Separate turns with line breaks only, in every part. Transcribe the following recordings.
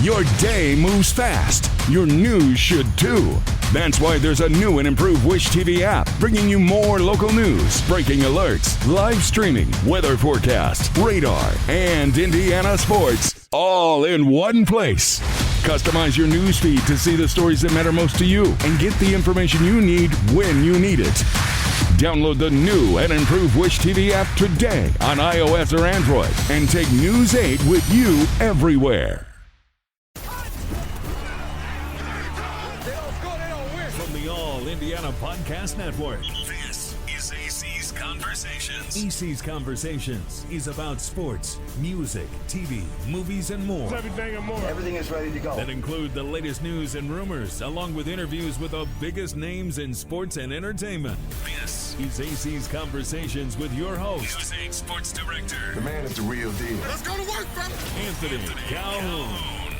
Your day moves fast. Your news should too. That's why there's a new and improved Wish TV app bringing you more local news, breaking alerts, live streaming, weather forecasts, radar, and Indiana sports all in one place. Customize your news feed to see the stories that matter most to you and get the information you need when you need it. Download the new and improved Wish TV app today on iOS or Android and take News 8 with you everywhere.
From the All Indiana Podcast Network,
This is AC's Conversations.
AC's Conversations is about sports, music, TV, movies, and more.
Everything and more.
Everything is ready to go.
That include the latest news and rumors, along with interviews with the biggest names in sports and entertainment.
This
is AC's Conversations with your host,
News 8 Sports Director.
The man is the real deal.
Let's go to work, brother.
Anthony Calhoun.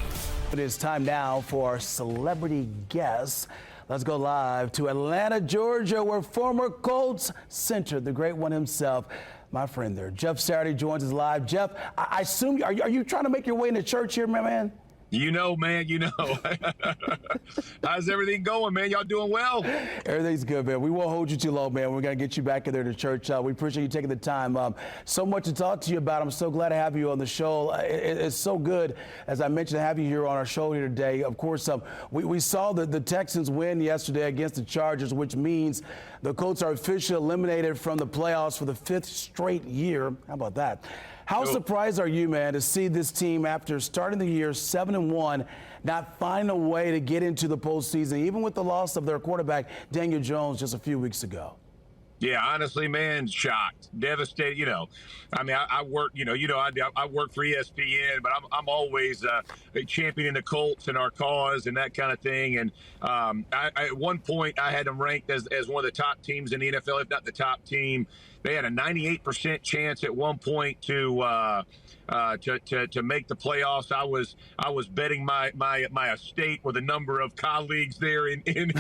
It is time now for our celebrity guests. Let's go live to Atlanta, Georgia, where former Colts center, the great one himself, my friend there, Jeff Saturday, joins us live. Jeff, I assume, are you trying to make your way into church here, my man?
You know, man, you know. How's everything going, man? Y'all doing well?
Everything's good, man. We won't hold you too long, man. We're going to get you back in there to church. We appreciate you taking the time. So much to talk to you about. I'm so glad to have you on the show. It's so good, as I mentioned, to have you here on our show here today. Of course, we saw the Texans win yesterday against the Chargers, which means the Colts are officially eliminated from the playoffs for the 5th straight year. How about that? How surprised are you, man, to see this team, after starting the year 7-1, not find a way to get into the postseason, even with the loss of their quarterback, Daniel Jones, just a few weeks ago?
Yeah, honestly, man, shocked, devastated. You know, I mean, I work. I work for ESPN, but I'm always championing the Colts and our cause and that kind of thing. And at one point, I had them ranked as one of the top teams in the NFL, if not the top team. They had a 98% chance at one point to make the playoffs. I was betting my estate with a number of colleagues there in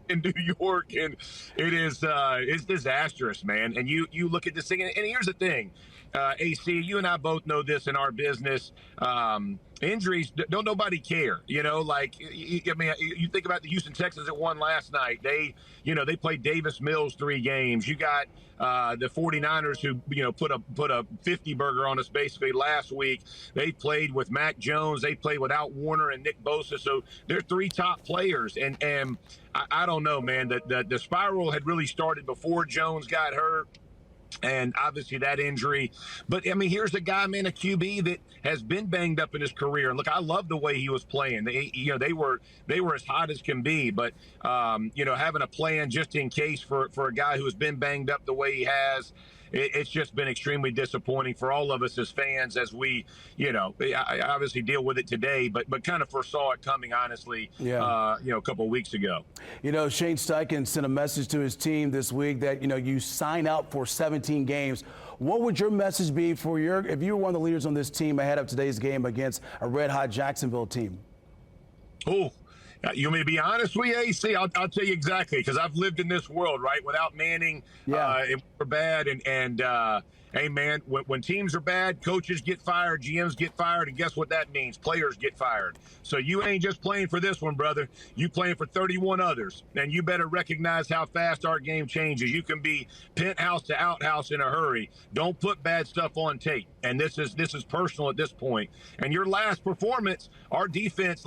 New York, and it's disastrous, man. And you look at this thing, and here's the thing, AC, you and I both know this in our business. Injuries, don't nobody care, you know, like, I mean, you think about the Houston Texans that won last night. They played Davis Mills 3 games. You got the 49ers who, put a 50 burger on us basically last week. They played with Mac Jones. They played without Warner and Nick Bosa. So they're 3 top players. And I don't know, man, the spiral had really started before Jones got hurt. And obviously that injury. But, I mean, here's a guy, man, a QB that has been banged up in his career. And, look, I love the way he was playing. They were as hot as can be. But, having a plan just in case for a guy who has been banged up the way he has, it's just been extremely disappointing for all of us as fans, as we, I obviously deal with it today, but kind of foresaw it coming, honestly, a couple of weeks ago.
Shane Steichen sent a message to his team this week that, you sign up for 17 games. What would your message be if you were one of the leaders on this team ahead of today's game against a red-hot Jacksonville team?
Oh, you want me to be honest with you, AC? I'll tell you exactly, because I've lived in this world, right? Without Manning, we're bad. And hey, man, when teams are bad, coaches get fired, GMs get fired, and guess what that means? Players get fired. So you ain't just playing for this one, brother. You playing for 31 others. And you better recognize how fast our game changes. You can be penthouse to outhouse in a hurry. Don't put bad stuff on tape. And this is personal at this point. And your last performance, our defense,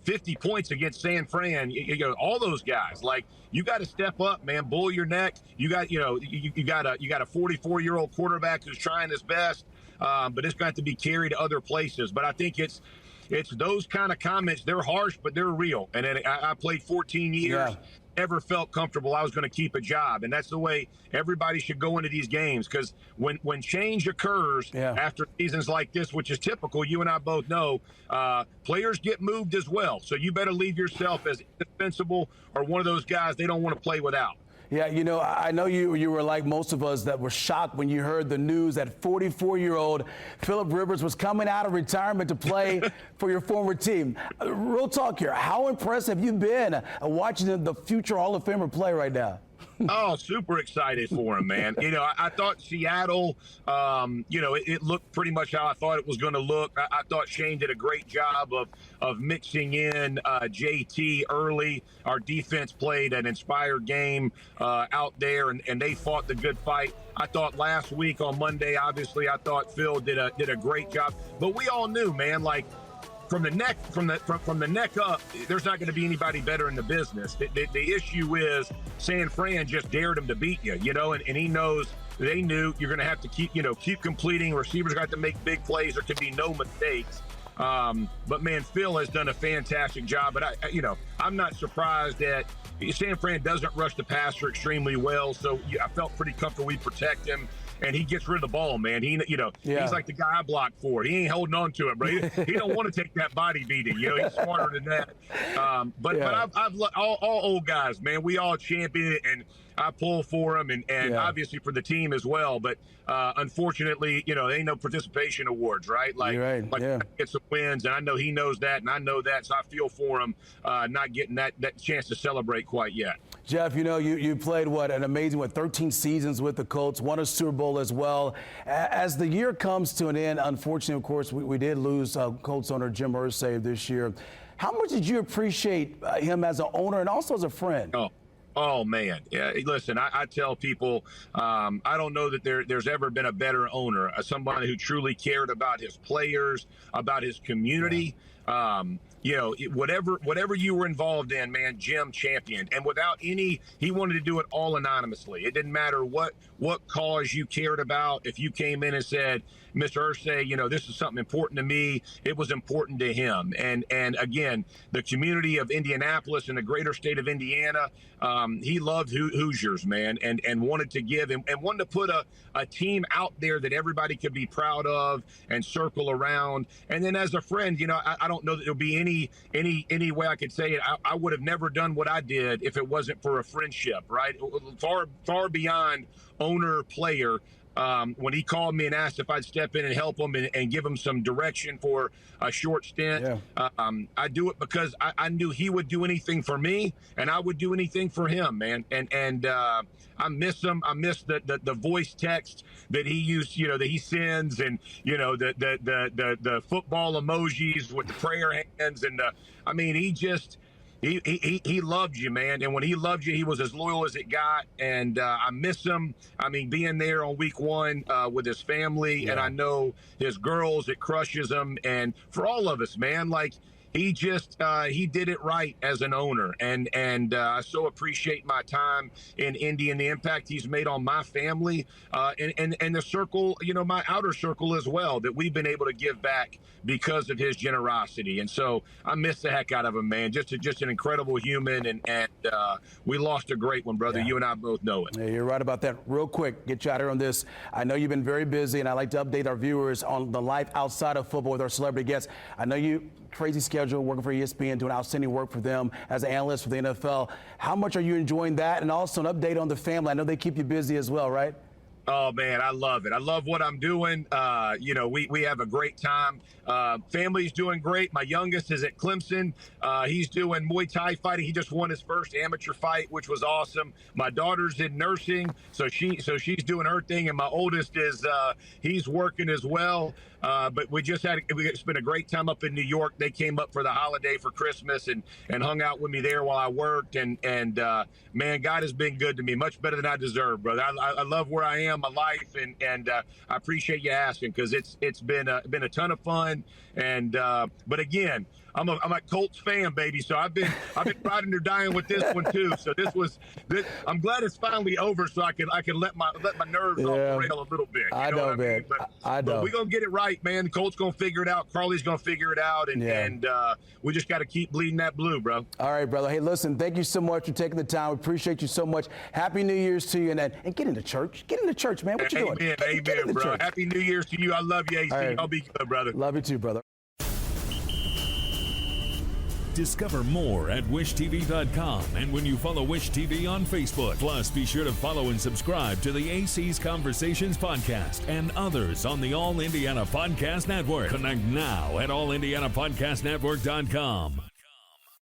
50 points against San Fran, all those guys, you got to step up, man, bull your neck. You got, you got a 44-year-old quarterback who's trying his best, but it's got to be carried to other places. But I think it's those kind of comments. They're harsh, but they're real. And then I played 14 years. Yeah. Never felt comfortable I was going to keep a job. And that's the way everybody should go into these games, because when change occurs after seasons like this, which is typical, you and I both know, players get moved as well. So you better leave yourself as indispensable or one of those guys they don't want to play without.
Yeah, I know you were like most of us that were shocked when you heard the news that 44-year-old Phillip Rivers was coming out of retirement to play for your former team. Real talk here. How impressed have you been watching the future Hall of Famer play right now?
Oh, super excited for him, man. I thought Seattle, it looked pretty much how I thought it was going to look. I thought Shane did a great job of mixing in JT early. Our defense played an inspired game out there, and they fought the good fight. I thought last week on Monday, obviously, I thought Phil did a great job. But we all knew, man, like, from the neck up, there's not going to be anybody better in the business. The issue is San Fran just dared him to beat you, and he knows they knew you're going to have to keep completing. Receivers got to make big plays. There could be no mistakes. But man, Phil has done a fantastic job. But I'm not surprised that San Fran doesn't rush the passer extremely well. So I felt pretty comfortable we protect him. And he gets rid of the ball, man. He's like the guy I blocked for. He ain't holding on to it, bro. He don't want to take that body beating. He's smarter than that. But I've all old guys, man. We all champion it, and I pull for them, and obviously for the team as well. But unfortunately, there ain't no participation awards, right? Get some wins, and I know he knows that, and I know that, so I feel for him not getting that chance to celebrate quite yet.
Jeff, you played an amazing 13 seasons with the Colts, won a Super Bowl as well. As the year comes to an end, unfortunately, of course, we did lose Colts owner Jim Irsay this year. How much did you appreciate him as an owner and also as a friend?
Oh man, yeah. Listen, I tell people, I don't know that there's ever been a better owner, somebody who truly cared about his players, about his community. Whatever you were involved in, man, Jim championed, and he wanted to do it all anonymously. It didn't matter what cause you cared about. If you came in and said, Mr. Irsay, this is something important to me, it was important to him. And again, the community of Indianapolis and the greater state of Indiana, he loved Hoosiers, man, and wanted to give and wanted to put a team out there that everybody could be proud of and circle around. And then as a friend, I don't know that there'll be any way I could say it. I would have never done what I did if it wasn't for a friendship, right? Far beyond owner player. When he called me and asked if I'd step in and help him and give him some direction for a short stint, I do it because I knew he would do anything for me, and I would do anything for him, man. And I miss him. I miss the voice text that he used, that he sends, and the football emojis with the prayer hands, and he just. He loved you, man. And when he loved you, he was as loyal as it got. And I miss him. Being there on week one with his family, and I know his girls, it crushes him. And for all of us, man, he did it right as an owner. And I so appreciate my time in Indy and the impact he's made on my family and the circle, my outer circle as well, that we've been able to give back because of his generosity. And so I miss the heck out of him, man. Just an incredible human. And we lost a great one, brother. You and I both know it.
Yeah, you're right about that. Real quick, get you out here on this. I know you've been very busy, and I like to update our viewers on the life outside of football with our celebrity guests. I know you crazy schedule working for ESPN, doing outstanding work for them as an analyst for the NFL. How much are you enjoying that? And also an update on the family. I know they keep you busy as well, right?
Oh, man, I love it. I love what I'm doing. We have a great time. Family's doing great. My youngest is at Clemson. He's doing Muay Thai fighting. He just won his first amateur fight, which was awesome. My daughter's in nursing, so she's doing her thing. And my oldest he's working as well. But we spent a great time up in New York. They came up for the holiday for Christmas and hung out with me there while I worked. And man, God has been good to me, much better than I deserve, brother. I love where I am, my life, and I appreciate you asking, because it's been a ton of fun. And but again, I'm a Colts fan, baby. So I've been riding or dying with this one too. So I'm glad it's finally over, so I can let my nerves off the rail a little bit.
I know, man.
But we're gonna get it right, man. The Colts gonna figure it out. Carly's gonna figure it out, and we just got to keep bleeding that blue, bro.
All right, brother. Hey, listen, thank you so much for taking the time. We appreciate you so much. Happy New Year's to you, and get into church. Get into church, man. What you doing?
Amen, bro. Church. Happy New Year's to you. I love you, AC. All right. Y'all be good, brother.
Love you too, brother.
Discover more at wishtv.com and when you follow Wish TV on Facebook. Plus, be sure to follow and subscribe to the AC's Conversations podcast and others on the All Indiana Podcast Network. Connect now at allindianapodcastnetwork.com.